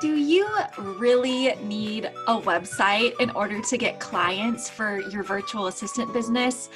Do you really need a website in order to get clients for your virtual assistant business?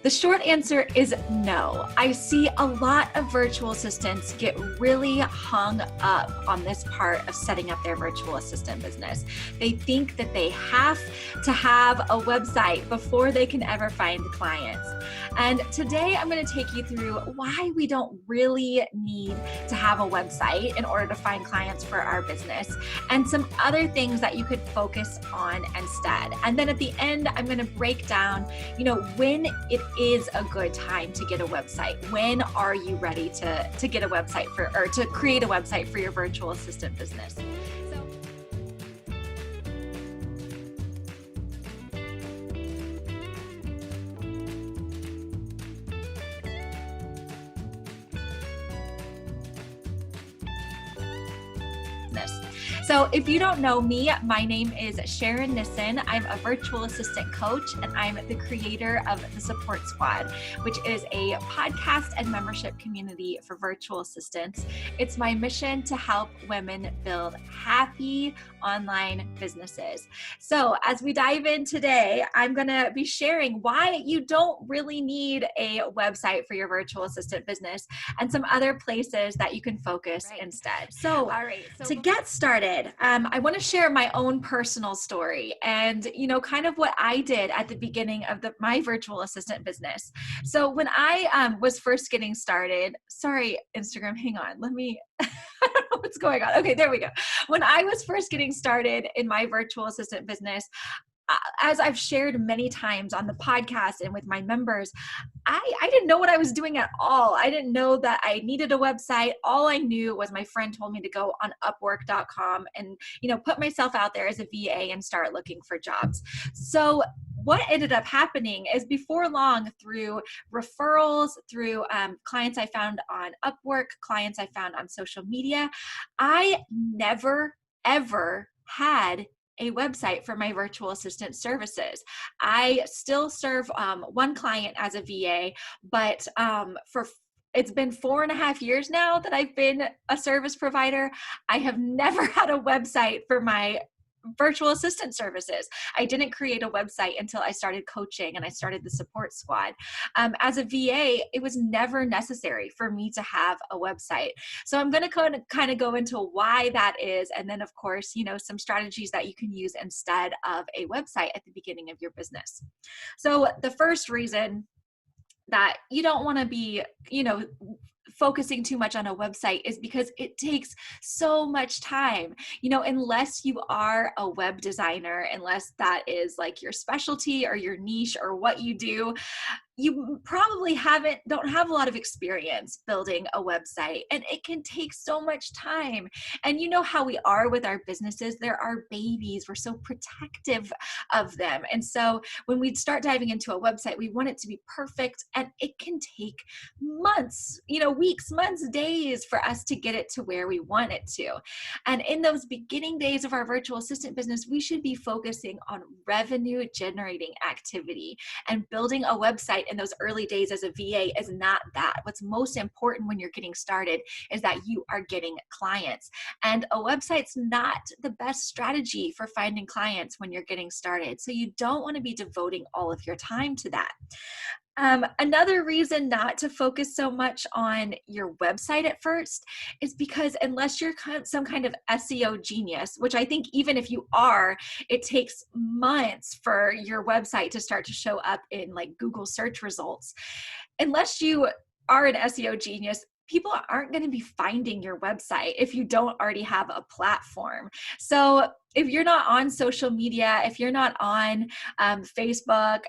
The short answer is no. I see a lot of virtual assistants get really hung up on this part of setting up their virtual assistant business. They think that they have to have a website before they can ever find clients. And today I'm going to take you through why we don't really need to have a website in order to find clients for our business, and some other things that you could focus on instead. And then at the end, I'm going to break down, when it is a good time to get a website. When are you ready to get a website or to create a website for your virtual assistant business? So if you don't know me, my name is Sharon Nissen. I'm a virtual assistant coach, and I'm the creator of the Support Squad, which is a podcast and membership community for virtual assistants. It's my mission to help women build happy online businesses. So as we dive in today, I'm going to be sharing why you don't really need a website for your virtual assistant business and some other places that you can focus instead. So to get started, I want to share my own personal story and, kind of what I did at the beginning of my virtual assistant business. So when I was first getting started, sorry, Instagram, hang on, I don't know what's going on. Okay, there we go. When I was first getting started in my virtual assistant business, as I've shared many times on the podcast and with my members, I didn't know what I was doing at all. I didn't know that I needed a website. All I knew was my friend told me to go on Upwork.com and, put myself out there as a VA and start looking for jobs. So what ended up happening is before long, through referrals, through clients I found on Upwork, clients I found on social media, I never, ever had a website for my virtual assistant services. I still serve one client as a VA, but it's been 4.5 years now that I've been a service provider. I have never had a website for my virtual assistant services. I didn't create a website until I started coaching and I started the Support Squad. As a VA, it was never necessary for me to have a website. So I'm going to kind of go into why that is. And then of course, some strategies that you can use instead of a website at the beginning of your business. So the first reason that you don't want to be, focusing too much on a website is because it takes so much time. Unless you are a web designer, unless that is like your specialty or your niche or what you do, you probably don't have a lot of experience building a website, and it can take so much time. And you know how we are with our businesses. They're our babies. We're so protective of them. And so when we start diving into a website, we want it to be perfect, and it can take months, weeks, months, days for us to get it to where we want it to. And in those beginning days of our virtual assistant business, we should be focusing on revenue generating activity, and building a website in those early days as a VA is not that. What's most important when you're getting started is that you are getting clients. And a website's not the best strategy for finding clients when you're getting started. So you don't want to be devoting all of your time to that. Another reason not to focus so much on your website at first is because unless you're some kind of SEO genius, which I think even if you are, it takes months for your website to start to show up in like Google search results. Unless you are an SEO genius, people aren't going to be finding your website if you don't already have a platform. So if you're not on social media, if you're not on Facebook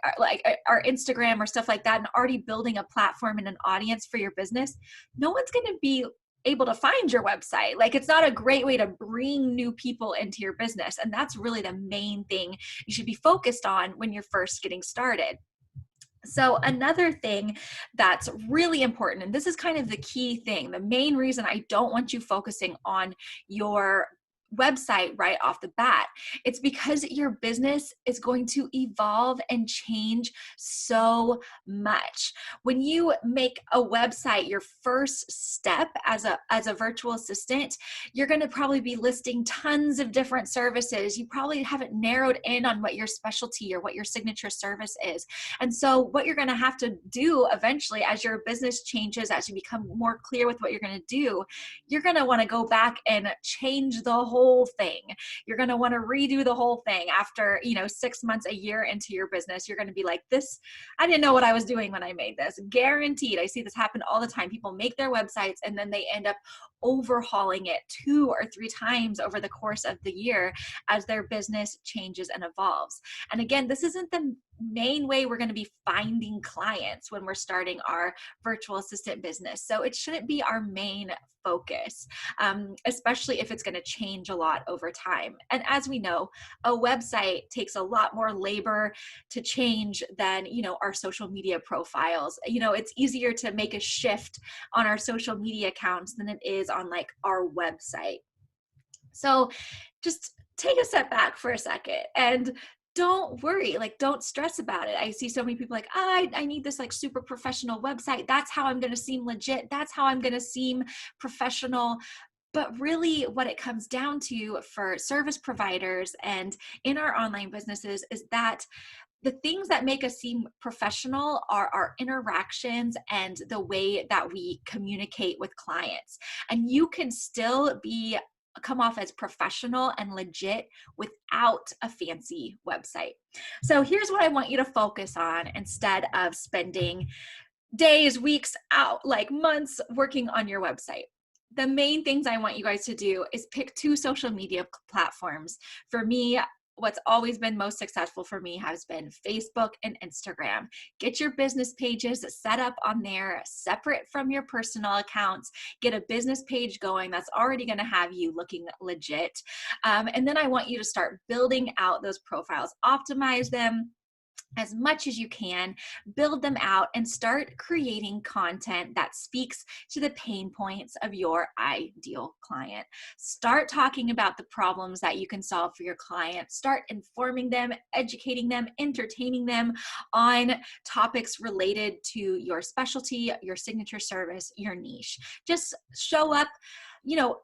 or Instagram or stuff like that, and already building a platform and an audience for your business, no one's going to be able to find your website. Like, it's not a great way to bring new people into your business. And that's really the main thing you should be focused on when you're first getting started. So another thing that's really important, and this is kind of the key thing, the main reason I don't want you focusing on your website right off the bat. It's because your business is going to evolve and change so much. When you make a website your first step as a virtual assistant, you're going to probably be listing tons of different services. You probably haven't narrowed in on what your specialty or what your signature service is. And so what you're going to have to do eventually as your business changes, as you become more clear with what you're going to do, you're going to want to go back and change the whole thing. You're going to want to redo the whole thing after, 6 months, a year into your business. You're going to be like, this, I didn't know what I was doing when I made this. Guaranteed. I see this happen all the time. People make their websites and then they end up overhauling it 2 or 3 times over the course of the year as their business changes and evolves. And again, this isn't the main way we're going to be finding clients when we're starting our virtual assistant business. So it shouldn't be our main focus, especially if it's going to change a lot over time. And as we know, a website takes a lot more labor to change than, our social media profiles. It's easier to make a shift on our social media accounts than it is on like our website. So just take a step back for a second and don't worry, don't stress about it. I see so many people like, I need this like super professional website. That's how I'm going to seem legit. That's how I'm going to seem professional. But really what it comes down to for service providers and in our online businesses is that the things that make us seem professional are our interactions and the way that we communicate with clients. And you can still come off as professional and legit without a fancy website. So here's what I want you to focus on instead of spending days, weeks, out, like months working on your website. The main things I want you guys to do is pick 2 social media platforms. For me, what's always been most successful for me has been Facebook and Instagram. Get your business pages set up on there, separate from your personal accounts. Get a business page going that's already going to have you looking legit. And then I want you to start building out those profiles, optimize them as much as you can, build them out, and start creating content that speaks to the pain points of your ideal client. Start talking about the problems that you can solve for your client. Start informing them, educating them, entertaining them on topics related to your specialty, your signature service, your niche. Just show up.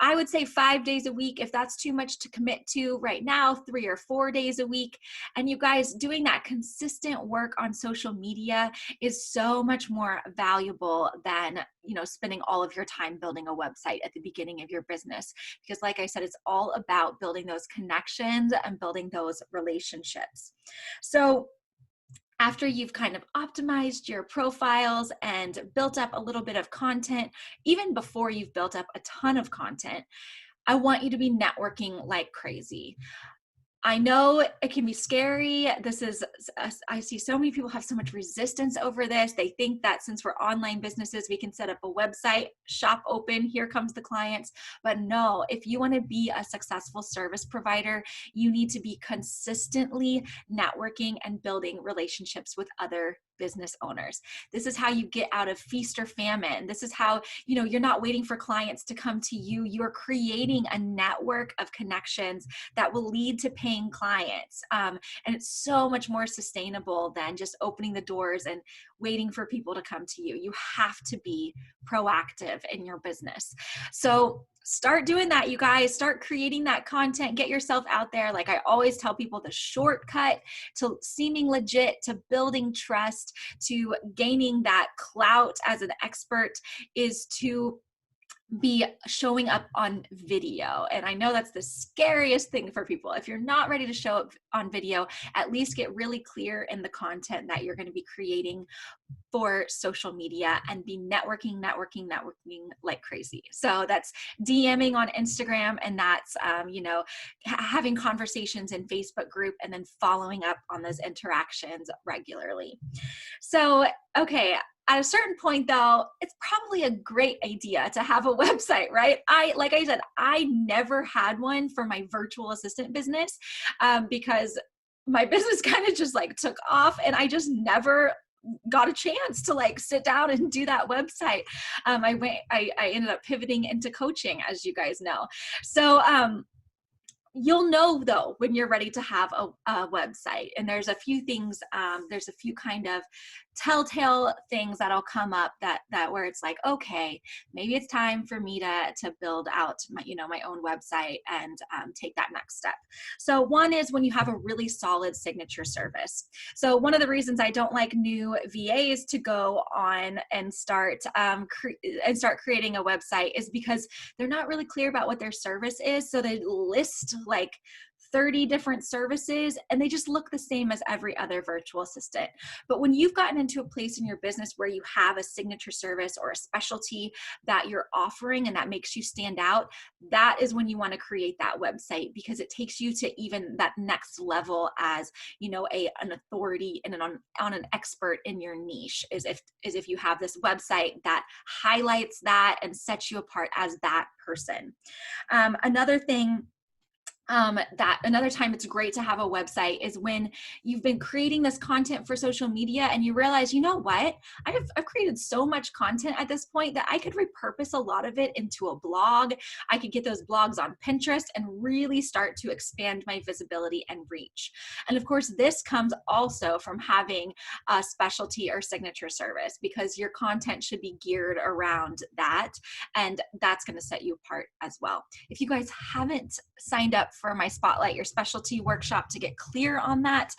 I would say 5 days a week. If that's too much to commit to right now, 3 or 4 days a week. And you guys, doing that consistent work on social media is so much more valuable than, spending all of your time building a website at the beginning of your business. Because like I said, it's all about building those connections and building those relationships. So after you've kind of optimized your profiles and built up a little bit of content, even before you've built up a ton of content, I want you to be networking like crazy. I know it can be scary. I see so many people have so much resistance over this. They think that since we're online businesses, we can set up a website, shop open, here comes the clients. But no, if you want to be a successful service provider, you need to be consistently networking and building relationships with other business owners. This is how you get out of feast or famine. This is how, you're not waiting for clients to come to you. You're creating a network of connections that will lead to paying clients. And it's so much more sustainable than just opening the doors and waiting for people to come to you. You have to be proactive in your business. So start doing that, you guys. Start creating that content. Get yourself out there. Like I always tell people, the shortcut to seeming legit, to building trust, to gaining that clout as an expert is to be showing up on video. And I know that's the scariest thing for people. If you're not ready to show up on video, at least get really clear in the content that you're going to be creating for social media and be networking like crazy. So that's DMing on Instagram, and that's, having conversations in Facebook group, and then following up on those interactions regularly. So, okay. At a certain point though, it's probably a great idea to have a website, right? Like I said, I never had one for my virtual assistant business because my business kind of just took off, and I just never got a chance to sit down and do that website. I ended up pivoting into coaching, as you guys know. So, You'll know though when you're ready to have a website, and there's a few things, there's a few kind of telltale things that'll come up that where it's like, okay, maybe it's time for me to build out my, my own website and take that next step. So one is when you have a really solid signature service. So one of the reasons I don't like new VAs to go on and start creating a website is because they're not really clear about what their service is. So they list like 30 different services and they just look the same as every other virtual assistant. But when you've gotten into a place in your business where you have a signature service or a specialty that you're offering and that makes you stand out, that is when you want to create that website, because it takes you to even that next level as, an authority and on an expert in your niche, is if you have this website that highlights that and sets you apart as that person. Another time it's great to have a website is when you've been creating this content for social media and you realize, you know what, I've created so much content at this point that I could repurpose a lot of it into a blog. I could get those blogs on Pinterest and really start to expand my visibility and reach. And of course, this comes also from having a specialty or signature service, because your content should be geared around that, and that's going to set you apart as well. If you guys haven't signed up for my Spotlight Your Specialty workshop to get clear on that,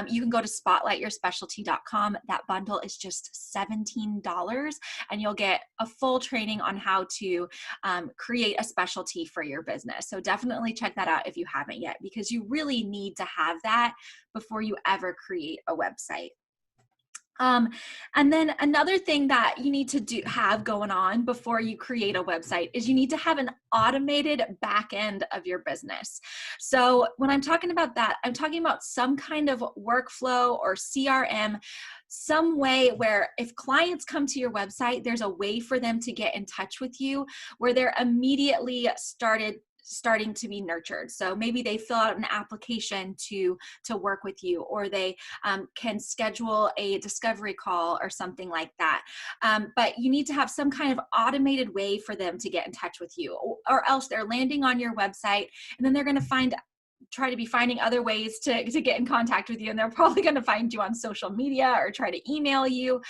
you can go to spotlightyourspecialty.com. That bundle is just $17 and you'll get a full training on how to create a specialty for your business. So definitely check that out if you haven't yet, because you really need to have that before you ever create a website. And then another thing that you need to have going on before you create a website is you need to have an automated back end of your business. So when I'm talking about that, I'm talking about some kind of workflow or CRM, some way where if clients come to your website, there's a way for them to get in touch with you where they're immediately starting to be nurtured. So maybe they fill out an application to work with you, or they can schedule a discovery call or something like that. But you need to have some kind of automated way for them to get in touch with you, or else they're landing on your website and then they're going to try to be finding other ways to get in contact with you. And they're probably going to find you on social media or try to email you.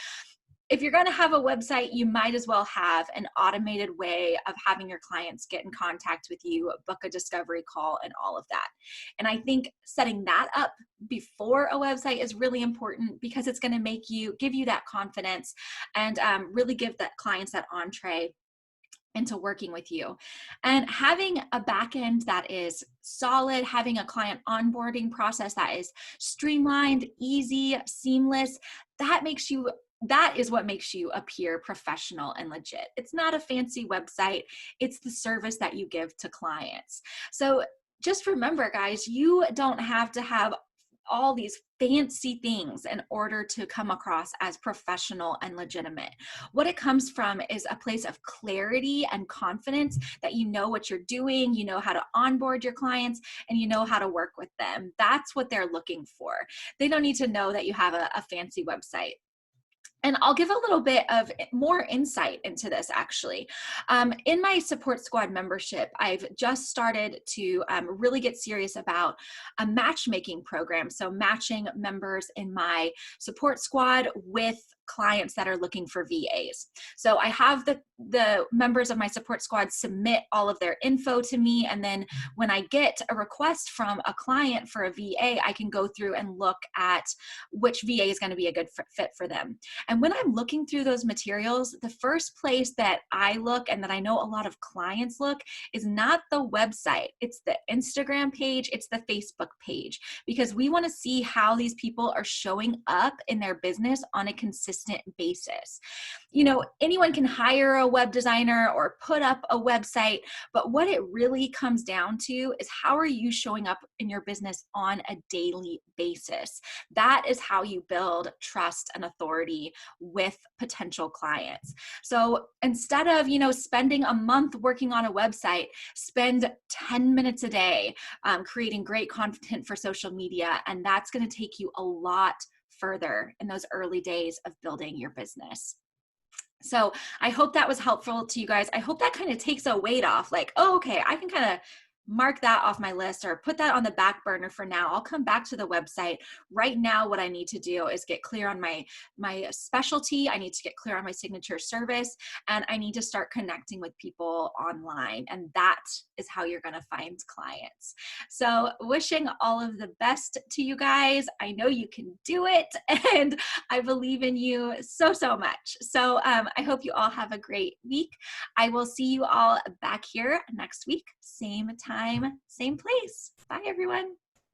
If you're going to have a website, you might as well have an automated way of having your clients get in contact with you, book a discovery call, and all of that. And I think setting that up before a website is really important, because it's going to give you that confidence and really give that clients that entree into working with you. And having a back end that is solid, having a client onboarding process that is streamlined, easy, seamless, that is what makes you appear professional and legit. It's not a fancy website. It's the service that you give to clients. So just remember, guys, you don't have to have all these fancy things in order to come across as professional and legitimate. What it comes from is a place of clarity and confidence that you know what you're doing, you know how to onboard your clients, and you know how to work with them. That's what they're looking for. They don't need to know that you have a fancy website. And I'll give a little bit of more insight into this, actually. In my Support Squad membership, I've just started to really get serious about a matchmaking program. So matching members in my Support Squad with clients that are looking for VAs. So I have the members of my Support Squad submit all of their info to me. And then when I get a request from a client for a VA, I can go through and look at which VA is going to be a good fit for them. And when I'm looking through those materials, the first place that I look, and that I know a lot of clients look, is not the website. It's the Instagram page. It's the Facebook page, because we want to see how these people are showing up in their business on a consistent basis. Anyone can hire a web designer or put up a website, but what it really comes down to is how are you showing up in your business on a daily basis? That is how you build trust and authority with potential clients. So instead of, spending a month working on a website, spend 10 minutes a day creating great content for social media, and that's going to take you a lot further in those early days of building your business. So I hope that was helpful to you guys. I hope that kind of takes a weight off, like, oh, okay, I can kind of mark that off my list or put that on the back burner for now. I'll come back to the website. Right now, what I need to do is get clear on my specialty. I need to get clear on my signature service, and I need to start connecting with people online. And that is how you're going to find clients. So wishing all of the best to you guys. I know you can do it, and I believe in you so, so much. So I hope you all have a great week. I will see you all back here next week, same time, same place. Bye, everyone.